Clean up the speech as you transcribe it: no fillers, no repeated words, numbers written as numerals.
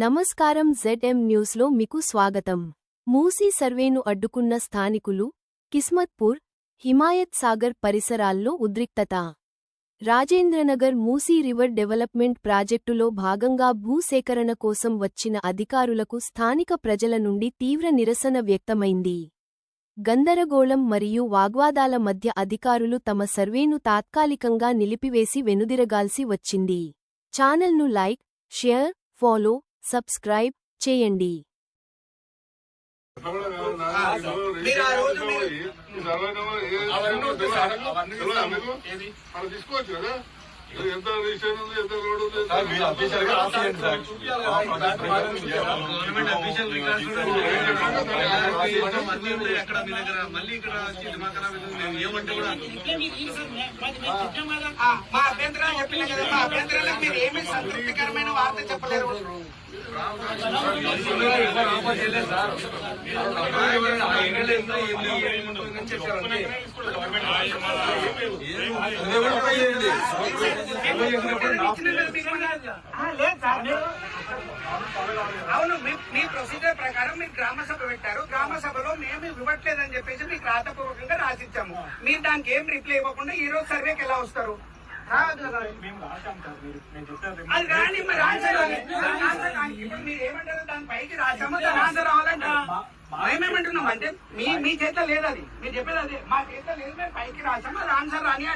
నమస్కారం ZM న్యూస్లో మీకు స్వాగతం. మూసీ సర్వేను అడ్డుకున్న స్థానికులు, కిస్మత్పూర్, హిమాయత్ సాగర్ పరిసరాల్లో ఉద్రిక్తత. రాజేంద్రనగర్ మూసీ రివర్ డెవలప్మెంట్ ప్రాజెక్టులో భాగంగా భూసేకరణ కోసం వచ్చిన అధికారులకు స్థానిక ప్రజల నుండి తీవ్ర నిరసన వ్యక్తమైంది. గందరగోళం మరియు వాగ్వాదాల మధ్య అధికారులు తమ సర్వేను తాత్కాలికంగా నిలిపివేసి వెనుదిరగాల్సి వచ్చింది. ఛానల్ను లైక్, షేర్, ఫాలో, సబ్స్క్రైబ్ చేయండి. ఎంత రిజిస్ట్రేషన్ ఉంది, ఎంత రోడ్ ఉంది, మళ్ళీ ఇక్కడ ఏమంటే కూడా మా అభ్యంతరాలు చెప్పిన కదా, మా అభ్యంతరాలకు మీరు ఏమీ సంతృప్తికరమైన వార్త చెప్పలేరు. అవును, మీ ప్రొసీజర్ ప్రకారం మీరు గ్రామ సభ పెట్టారు. గ్రామ సభలో మేము ఇవ్వట్లేదని చెప్పేసి మీకు రాతపూర్వకంగా రాసిచ్చాము. మీరు దానికి ఏం రిప్లై ఇవ్వకుండా ఈ రోజు సర్వేకి ఎలా వస్తారు? అది రాని మరి ఆన్సర్ ఇప్పుడు మీరు ఏమంటారు? దాని పైకి రాసాము, దాని ఆన్సర్ రావాలంటే మేమేమంటున్నాం అంటే మీ చేత లేదు, అది మీరు చెప్పేది అదే. మా చేత లేదు, మేము పైకి రాసాము, అది ఆన్సర్ రాని